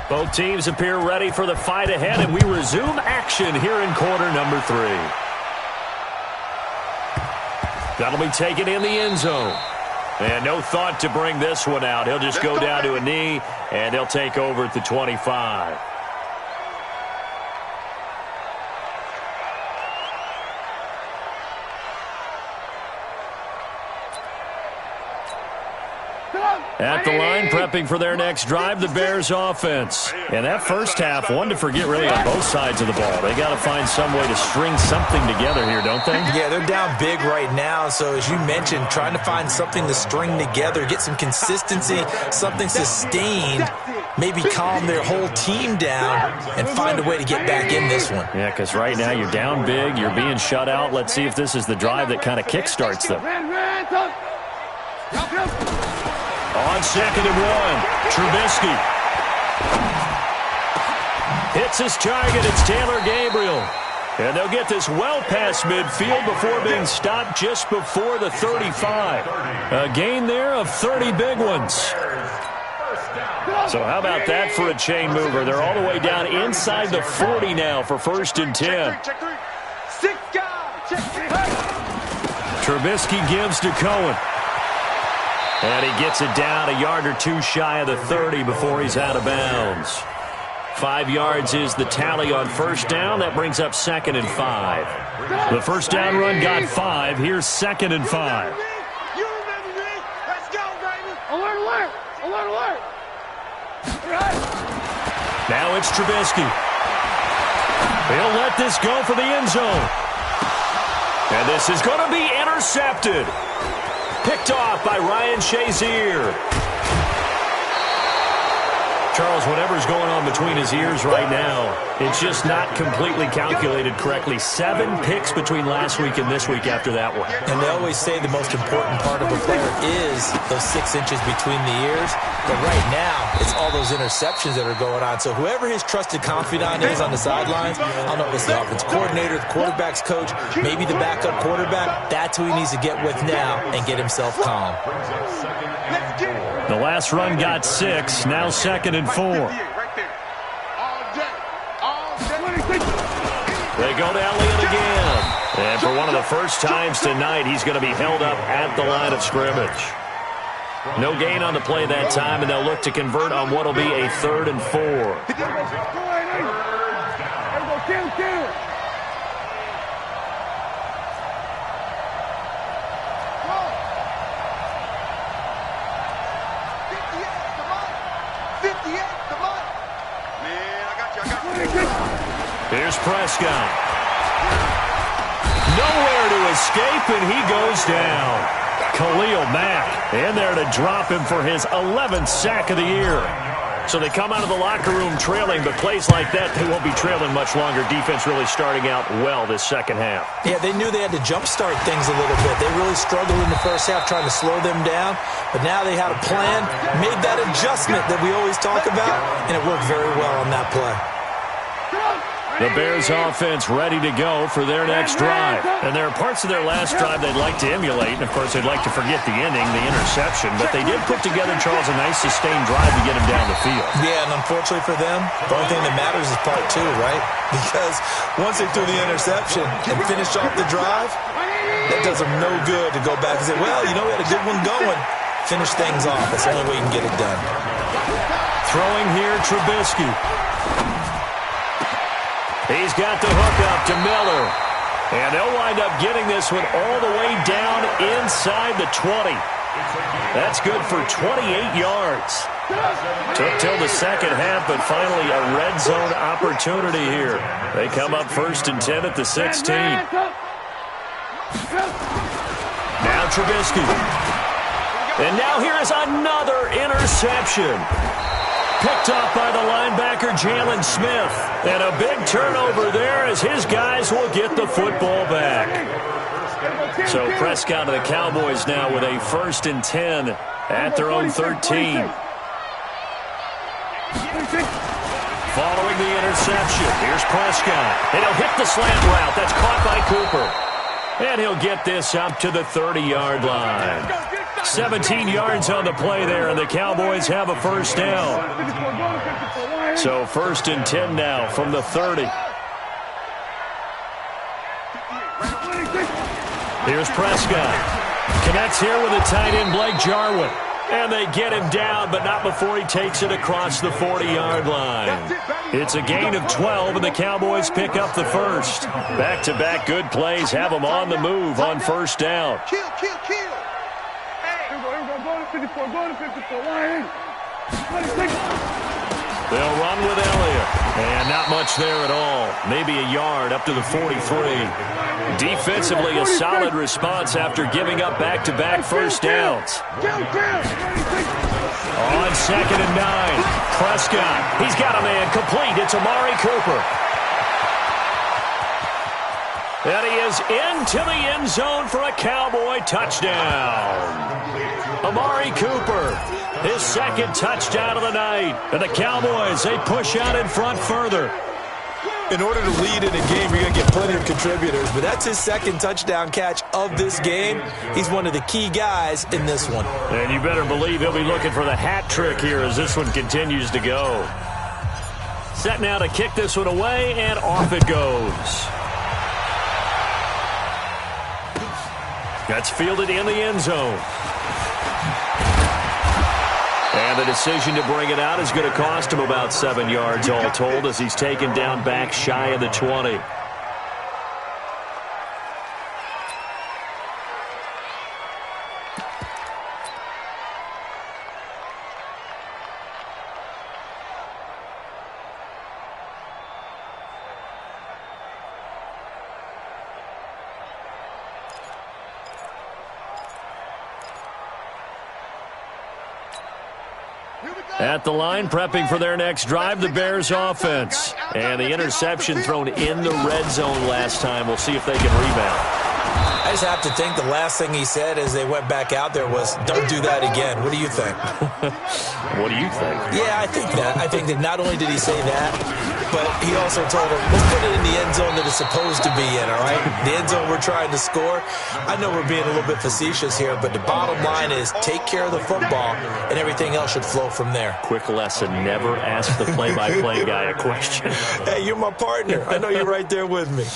Both teams appear ready for the fight ahead, and we resume action here in quarter number 3. That'll be taken in the end zone. And no thought to bring this one out. He'll just go down to a knee, and he'll take over at the 25. At the line, prepping for their next drive, the Bears offense. And that first half, one to forget really on both sides of the ball. They got to find some way to string something together here, don't they? Yeah, they're down big right now. So as you mentioned, trying to find something to string together, get some consistency, something sustained, maybe calm their whole team down and find a way to get back in this one. Yeah, because right now you're down big, you're being shut out. Let's see if this is the drive that kind of kickstarts them. On 2nd and 1, Trubisky hits his target. It's Taylor Gabriel. And they'll get this well past midfield before being stopped just before the 35. A gain there of 30 big ones. So how about that for a chain mover? They're all the way down inside the 40 now for 1st and 10. Trubisky gives to Cohen. And he gets it down a yard or two shy of the 30 before he's out of bounds. 5 yards is the tally on 1st down. That brings up 2nd and 5. The 1st down run got 5. Here's 2nd and 5. Alert, alert. Now it's Trubisky. He'll let this go for the end zone. And this is going to be intercepted. Picked off by Ryan Shazier. Charles, whatever's going on between his ears right now, it's just not completely calculated correctly. 7 picks between last week and this week after that one. And they always say the most important part of a player is those 6 inches between the ears. But right now, it's all those interceptions that are going on. So whoever his trusted confidant is on the sidelines, I don't know if it's the offense coordinator, the quarterback's coach, maybe the backup quarterback, that's who he needs to get with now and get himself calm. The last run got 6, now 2nd and 4. They go to Elliott again. And for one of the first times tonight, he's going to be held up at the line of scrimmage. No gain on the play that time, and they'll look to convert on what will be a 3rd and 4. Here's Prescott. Nowhere to escape, and he goes down. Khalil Mack in there to drop him for his 11th sack of the year. So they come out of the locker room trailing, but plays like that, they won't be trailing much longer. Defense really starting out well this second half. Yeah, they knew they had to jumpstart things a little bit. They really struggled in the first half trying to slow them down, but now they had a plan, made that adjustment that we always talk about, and it worked very well on that play. The Bears offense ready to go for their next drive. And there are parts of their last drive they'd like to emulate. And, of course, they'd like to forget the ending, the interception. But they did put together, Charles, a nice sustained drive to get him down the field. Yeah, and unfortunately for them, the only thing that matters is part 2, right? Because once they threw the interception and finished off the drive, that does them no good to go back and say, well, you know, we had a good one going. Finish things off. That's the only way you can get it done. Throwing here, Trubisky. He's got the hook up to Miller. And they'll wind up getting this one all the way down inside the 20. That's good for 28 yards. Took till the second half, but finally a red zone opportunity here. They come up 1st and 10 at the 16. Now Trubisky. And now here is another interception. Picked off by the linebacker, Jalen Smith. And a big turnover there as his guys will get the football back. So Prescott of the Cowboys now with a 1st and 10 at their own 13. Following the interception, here's Prescott. And he'll hit the slant route. That's caught by Cooper. And he'll get this up to the 30-yard line. 17 yards on the play there, and the Cowboys have a 1st down. So 1st and 10 now from the 30. Here's Prescott. Connects here with the tight end, Blake Jarwin. And they get him down, but not before he takes it across the 40-yard line. It's a gain of 12, and the Cowboys pick up the first. Back-to-back good plays have them on the move on 1st down. Kill. Hey. Go to 54. Go to 54. Line in. 26. They'll run with Elliott. And not much there at all. Maybe a yard up to the 43. Defensively, a solid response after giving up back-to-back first downs. On 2nd and 9, Prescott. He's got a man complete. It's Amari Cooper. And he is into the end zone for a Cowboy touchdown. Amari Cooper, his 2nd touchdown of the night. And the Cowboys, they push out in front further. In order to lead in a game, you're going to get plenty of contributors, but that's his 2nd touchdown catch of this game. He's one of the key guys in this one. And you better believe he'll be looking for the hat trick here as this one continues to go. Set now to kick this one away, and off it goes. That's fielded in the end zone. And the decision to bring it out is going to cost him about 7 yards all told as he's taken down back shy of the 20. At the line, prepping for their next drive, the Bears offense. And the interception thrown in the red zone last time. We'll see if they can rebound. I just have to think the last thing he said as they went back out there was, don't do that again. What do you think? What do you think? Yeah, I think that. I think that not only did he say that, but he also told him, let's put it in the end zone that it's supposed to be in, all right? The end zone we're trying to score. I know we're being a little bit facetious here, but the bottom line is take care of the football, and everything else should flow from there. Quick lesson, never ask the play-by-play guy a question. Hey, you're my partner. I know you're right there with me.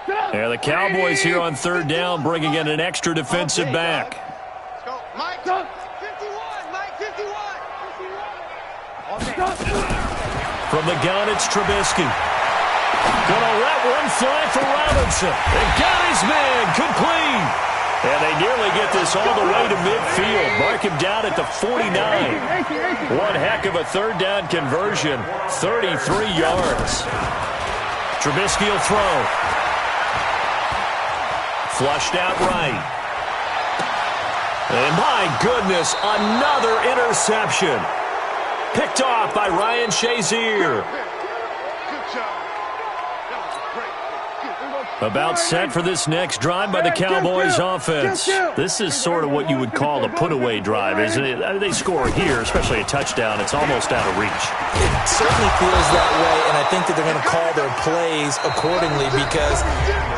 Yeah, the Cowboys here on 3rd down, bringing in an extra defensive back. Mike 51. From the gun, it's Trubisky. Gonna let one fly for Robinson. They got his man complete. And they nearly get this all the way to midfield. Mark him down at the 49. One heck of a 3rd down conversion. 33 yards. Trubisky will throw. Flushed out right. And my goodness, another interception. Picked off by Ryan Shazier. About set for this next drive by the Cowboys offense. This is sort of what you would call a put-away drive, isn't it? They score here, especially a touchdown. It's almost out of reach. It certainly feels that way, and I think that they're going to call their plays accordingly because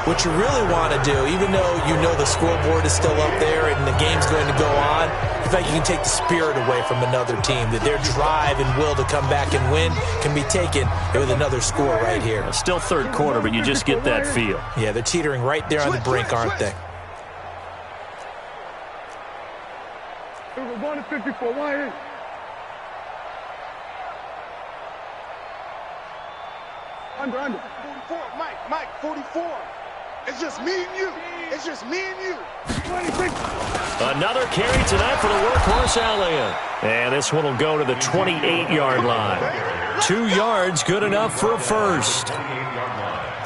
what you really want to do, even though you know the scoreboard is still up there and the game's going to go on, in fact, you can take the spirit away from another team, that their drive and will to come back and win can be taken with another score right here. Still 3rd quarter, but you just get that feel. Yeah, they're teetering right there on the brink, aren't they? We're going to 54. Line in. Under. 44. Mike, 44. It's just me and you. It's just me and you. 26. Another carry tonight for the workhorse Elliott. And this one will go to the 28-yard line. 2 yards, good enough for a first.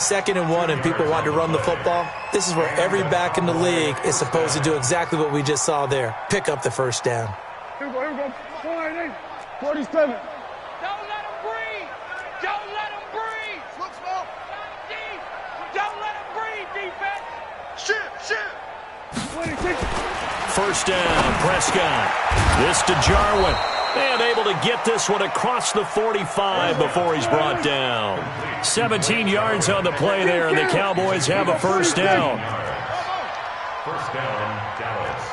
2nd and 1, and people want to run the football. This is where every back in the league is supposed to do exactly what we just saw there. Pick up the 1st down. Here we go. 47. Don't let him breathe. Don't let him breathe. Look slow. Don't let him breathe, defense. Shoot. 26. 1st down, Prescott. This to Jarwin. And able to get this one across the 45 before he's brought down. 17 yards on the play there, and the Cowboys have a 1st down. 1st down, Dallas.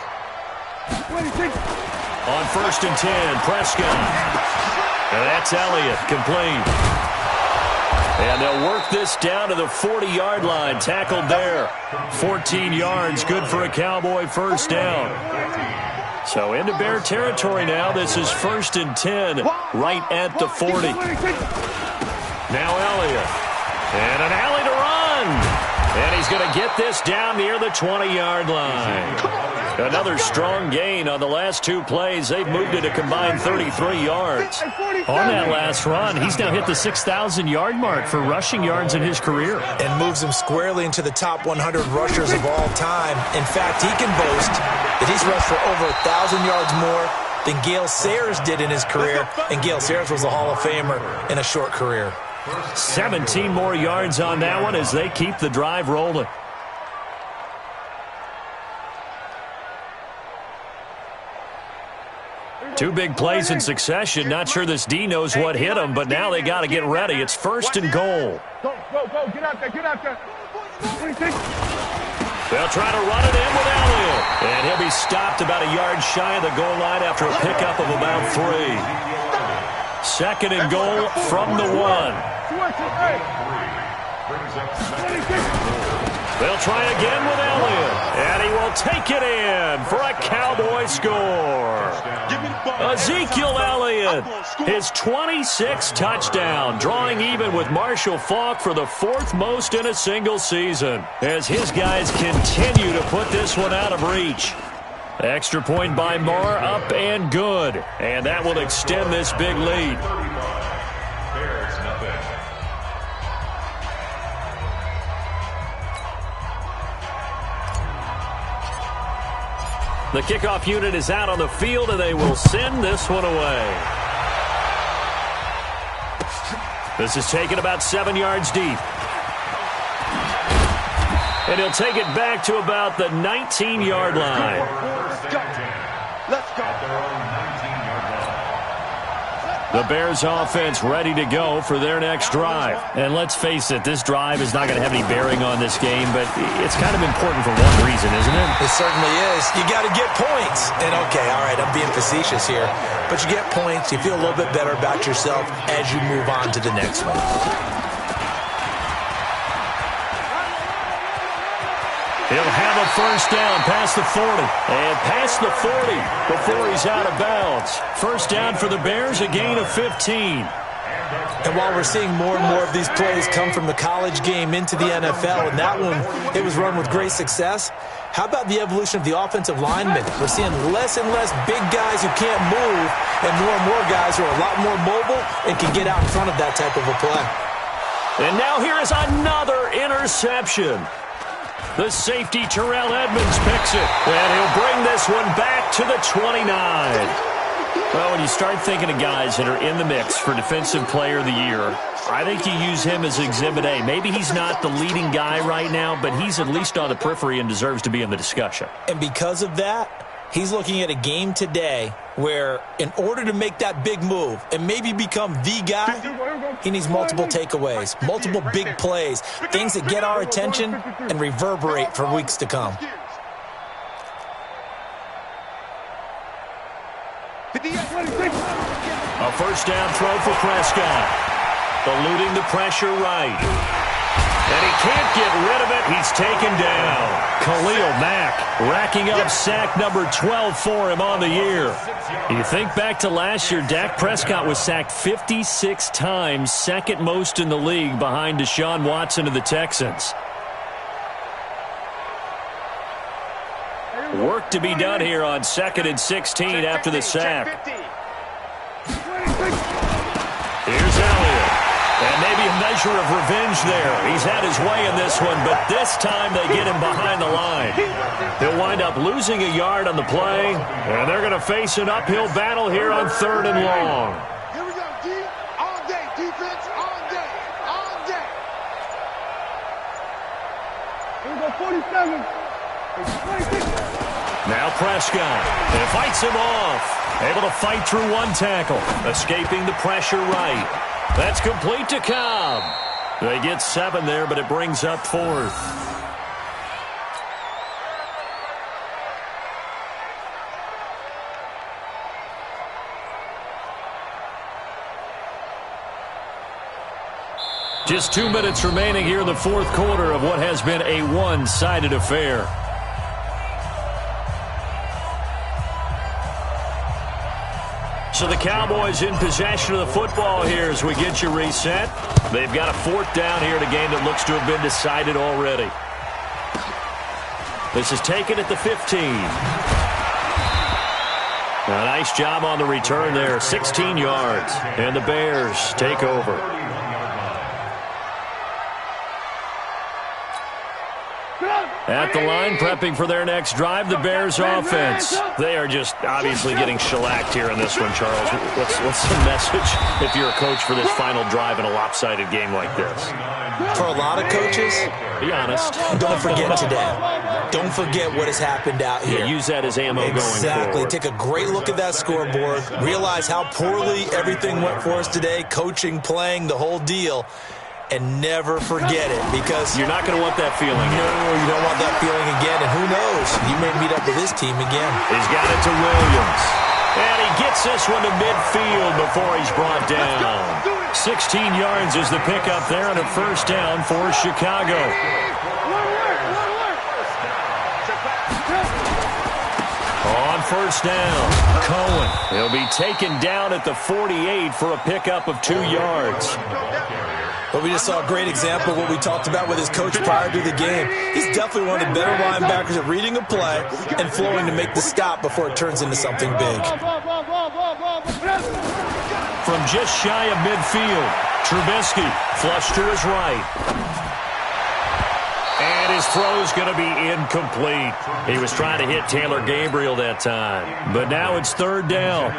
26. On 1st and 10, Prescott. And that's Elliott, complete. And they'll work this down to the 40-yard line, tackled there. 14 yards, good for a Cowboy first down. So into Bear territory now. This is 1st and 10, right at the 40. Now Elliott. And an alley to run. And he's going to get this down near the 20-yard line. Another strong gain on the last 2 plays. They've moved it a combined 33 yards. On that last run, he's now hit the 6,000-yard mark for rushing yards in his career. And moves him squarely into the top 100 rushers of all time. In fact, he can boast that he's rushed for over 1,000 yards more than Gale Sayers did in his career. And Gale Sayers was a Hall of Famer in a short career. 17 more yards on that one as they keep the drive rolling. Two big plays in succession. Not sure this D knows what hit him, but now they got to get ready. It's 1st and goal. Go, get out there, get out there. They'll try to run it in with Elliott. And he'll be stopped about a yard shy of the goal line after a pickup of about 3. 2nd and goal from the 1. They'll try again with Elliott. And he will take it in for a Cowboy score. Ezekiel Elliott, his 26th touchdown, drawing even with Marshall Faulk for the 4th most in a single season, as his guys continue to put this one out of reach. Extra point by Marr, up and good. And that will extend this big lead. The kickoff unit is out on the field, and they will send this one away. This is taken about 7 yards deep. And he'll take it back to about the 19-yard line. Let's go. The Bears offense ready to go for their next drive. And let's face it, this drive is not going to have any bearing on this game, but it's kind of important for one reason, isn't it? It certainly is. You got to get points. And okay, all right, I'm being facetious here, but you get points, you feel a little bit better about yourself as you move on to the next one. He'll have a first down past the 40. And past the 40 before he's out of bounds. First down for the Bears, a gain of 15. And while we're seeing more and more of these plays come from the college game into the NFL, and that one, it was run with great success, how about the evolution of the offensive linemen? We're seeing less and less big guys who can't move, and more guys who are a lot more mobile and can get out in front of that type of a play. And now here is another interception. The safety, Terrell Edmonds, picks it. And he'll bring this one back to the 29. Well, when you start thinking of guys that are in the mix for Defensive Player of the Year, I think you use him as Exhibit A. Maybe he's not the leading guy right now, but he's at least on the periphery and deserves to be in the discussion. And because of that, he's looking at a game today where in order to make that big move and maybe become the guy, he needs multiple takeaways, multiple big plays, things that get our attention and reverberate for weeks to come. A first down throw for Prescott. Eluding the pressure right. And he can't get rid of it. He's taken down. Khalil Mack racking up sack number 12 for him on the year. You think back to last year, Dak Prescott was sacked 56 times, second most in the league behind Deshaun Watson of the Texans. Work to be done here on 2nd and 16 after the sack. Here's Elliott. And maybe a measure of revenge there. He's had his way in this one, but this time they get him behind the line. He'll wind up losing a yard on the play, and they're going to face an uphill battle here on 3rd and long. Here we go, D. All day. Defense, all day. All day. Here we go, 47. 26. Now Prescott. And fights him off. Able to fight through one tackle. Escaping the pressure right. That's complete to Cobb. They get 7 there, but it brings up 4th. Just 2 minutes remaining here in the fourth quarter of what has been a one-sided affair. So the Cowboys in possession of the football here as we get you reset. They've got a fourth down here in a game that looks to have been decided already. This is taken at the 15. A nice job on the return there, 16 yards. And the Bears take over. At the line, prepping for their next drive, the Bears offense. They are just obviously getting shellacked here in this one, Charles. What's the message if you're a coach for this final drive in a lopsided game like this? For a lot of coaches, be honest. Don't forget today. Don't forget what has happened out here. Yeah, use that as ammo going forward. Exactly. Take a great look at that scoreboard. Realize how poorly everything went for us today. Coaching, playing, the whole deal. And never forget it, because you're not going to want that feeling. No, you don't want that feeling again. And who knows? You may meet up with this team again. He's got it to Williams. And he gets this one to midfield before he's brought down. 16 yards is the pickup there on a first down for Chicago. On first down, Cohen. He'll be taken down at the 48 for a pickup of 2 yards. But we just saw a great example of what we talked about with his coach prior to the game. He's definitely one of the better linebackers at reading a play and flowing to make the stop before it turns into something big. From just shy of midfield, Trubisky flush to his right. And his throw's going to be incomplete. He was trying to hit Taylor Gabriel that time. But now it's third down.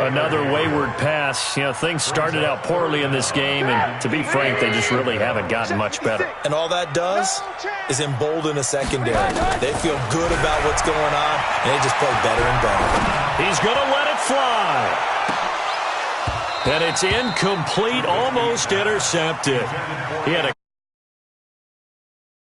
Another wayward pass. You know, things started out poorly in this game, and to be frank, they just really haven't gotten much better. And all that does is embolden a secondary. They feel good about what's going on, and they just play better and better. He's going to let it fly. And it's incomplete, almost intercepted. He had a